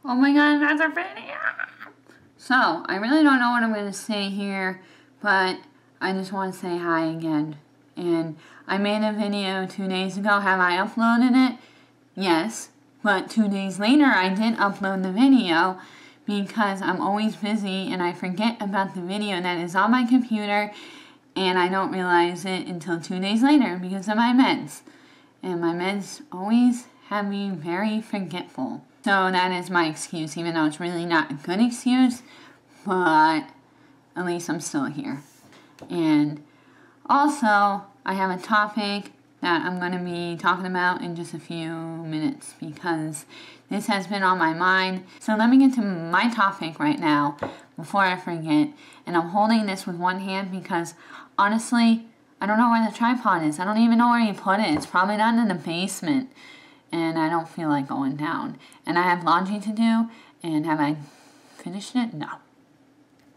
Oh my god, another video! So, I really don't know what I'm going to say here, but I just want to say hi again. And I made a video 2 days ago. Have I uploaded it? Yes. But 2 days later, I did upload the video because I'm always busy and I forget about the video that is on my computer and I don't realize it until 2 days later because of my meds. And my meds always have me very forgetful. So that is my excuse, even though it's really not a good excuse, but at least I'm still here. And also, I have a topic that I'm going to be talking about in just a few minutes because this has been on my mind. So let me get to my topic right now before I forget. And I'm holding this with one hand because honestly, I don't know where the tripod is. I don't even know where you put it. It's probably down in the basement. And I don't feel like going down. And I have laundry to do. And have I finished it? No.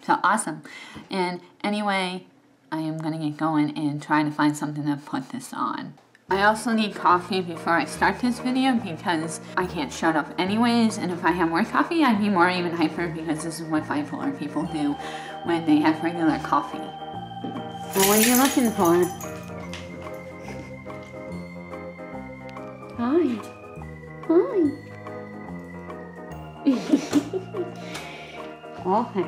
So awesome. And anyway, I am going to get going and try to find something to put this on. I also need coffee before I start this video because I can't shut up anyways. And if I have more coffee, I'd be more even hyper because this is what bipolar people do when they have regular coffee. Well, what are you looking for? Hi. Hi. Okay.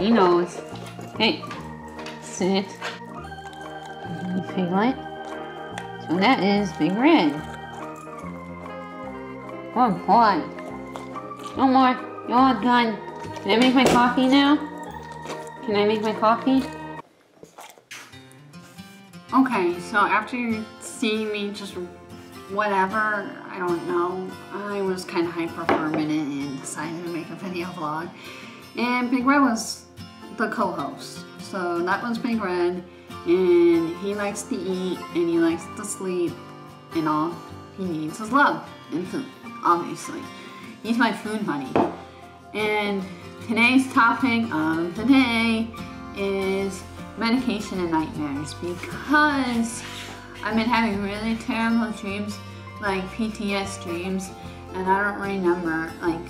He knows. Hey. Sit. Piglet. So that is Big Red. Oh boy. No more. You're all done. Can I make my coffee now? Can I make my coffee? Okay, so after seeing me just whatever, I don't know, I was kind of hyper for a minute and decided to make a video vlog. And Big Red was the co-host. So that was Big Red, and he likes to eat and he likes to sleep, and all he needs is love and food, obviously. He's my food buddy. And today's topic of the day is medication and nightmares because I've been having really terrible dreams, like PTS dreams, and I don't remember like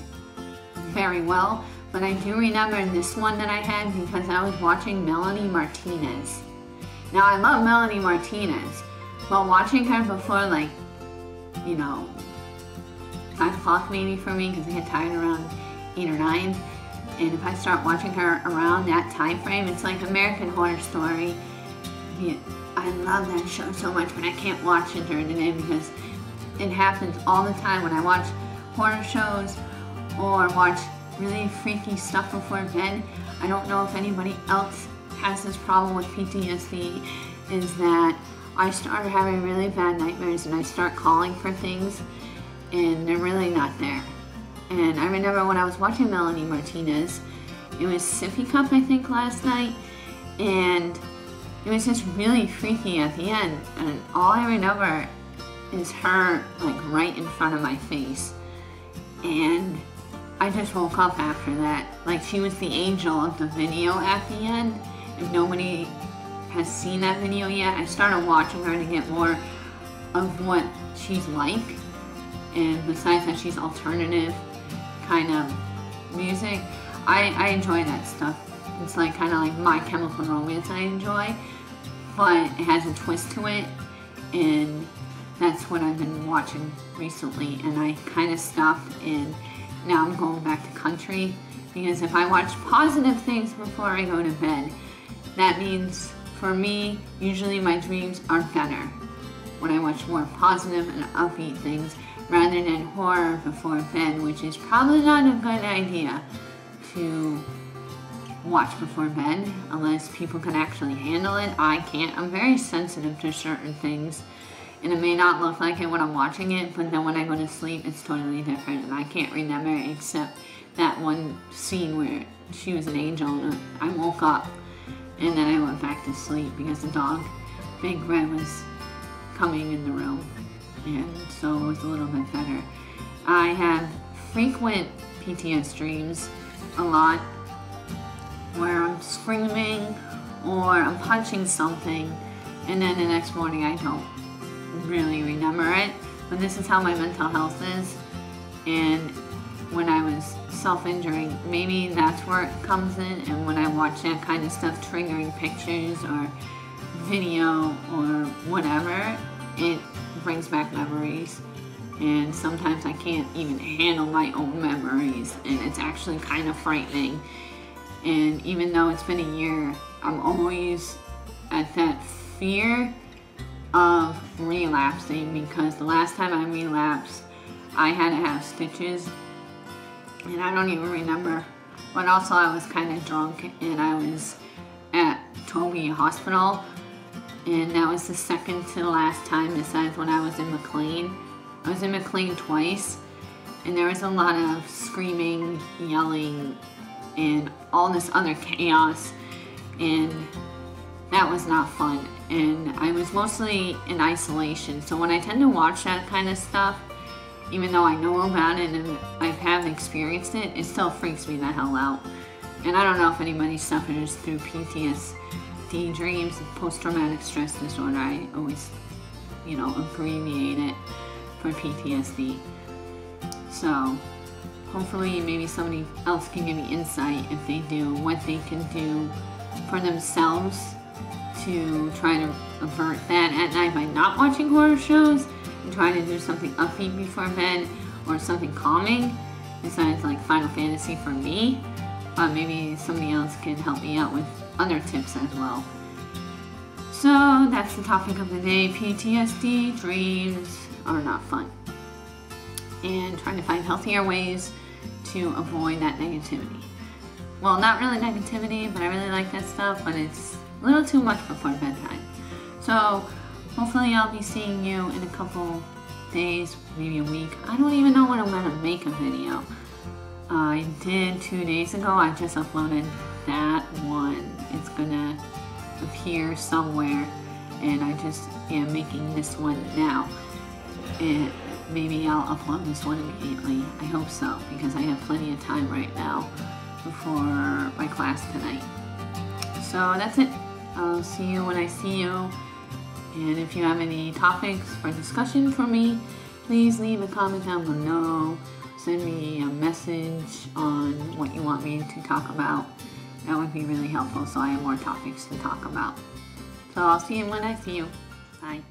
very well, but I do remember this one that I had because I was watching Melanie Martinez. Now I love Melanie Martinez, but watching her before like, you know, 5 o'clock maybe for me because I get tired around 8 or 9. And if I start watching her around that time frame, it's like American Horror Story. Yeah, I love that show so much, but I can't watch it during the day because it happens all the time when I watch horror shows or watch really freaky stuff before bed. I don't know if anybody else has this problem with PTSD, is that I start having really bad nightmares and I start calling for things and they're really not there. And I remember when I was watching Melanie Martinez, it was Sippy Cup I think last night, and it was just really freaky at the end, and all I remember is her like right in front of my face, and I just woke up after that, like she was the angel of the video at the end. If nobody has seen that video yet, I started watching her to get more of what she's like, and besides that she's alternative kind of music, I enjoy that stuff. It's like kind of like My Chemical Romance I enjoy, but it has a twist to it, and that's what I've been watching recently, and I kind of stopped and now I'm going back to country because if I watch positive things before I go to bed, that means for me, usually my dreams are better when I watch more positive and upbeat things rather than horror before bed, which is probably not a good idea to watch before bed unless people can actually handle it. I can't. I'm very sensitive to certain things, and it may not look like it when I'm watching it, but then when I go to sleep, it's totally different, and I can't remember except that one scene where she was an angel, and I woke up, and then I went back to sleep because the dog, Big Red, was coming in the room. And so it was a little bit better. I have frequent PTS dreams, a lot, where I'm screaming or I'm punching something, and then the next morning I don't really remember it. But this is how my mental health is, and when I was self-injuring, maybe that's where it comes in, and when I watch that kind of stuff, triggering pictures or video or whatever, it brings back memories. And sometimes I can't even handle my own memories, and it's actually kind of frightening. And even though it's been a year, I'm always at that fear of relapsing, because the last time I relapsed, I had to have stitches, and I don't even remember. But also I was kind of drunk, and I was at Toby Hospital, and that was the second to the last time besides when I was in McLean. I was in McLean twice, and there was a lot of screaming, yelling, and all this other chaos, and that was not fun. And I was mostly in isolation, so when I tend to watch that kind of stuff, even though I know about it and I have experienced it, it still freaks me the hell out. And I don't know if anybody suffers through PTSD, dreams, post-traumatic stress disorder. I always, abbreviate it for PTSD. So hopefully maybe somebody else can give me insight, if they do, what they can do for themselves to try to avert that at night by not watching horror shows, and try to do something upbeat before bed, or something calming besides like Final Fantasy for me. But maybe somebody else can help me out with other tips as well. So that's the topic of the day. PTSD, dreams are not fun, and trying to find healthier ways to avoid that negativity. Well, not really negativity, but I really like that stuff, but it's a little too much before bedtime. So hopefully I'll be seeing you in a couple days, maybe a week. I don't even know when I'm gonna make a video. I did 2 days ago. I just uploaded that one. It's gonna appear somewhere, and I just am making this one now. And maybe I'll upload this one immediately. I hope so, because I have plenty of time right now before my class tonight. So that's it. I'll see you when I see you. And if you have any topics for discussion for me, please leave a comment down below. Send me a message on what you want me to talk about. That would be really helpful, so I have more topics to talk about. So I'll see you when I see you. Bye.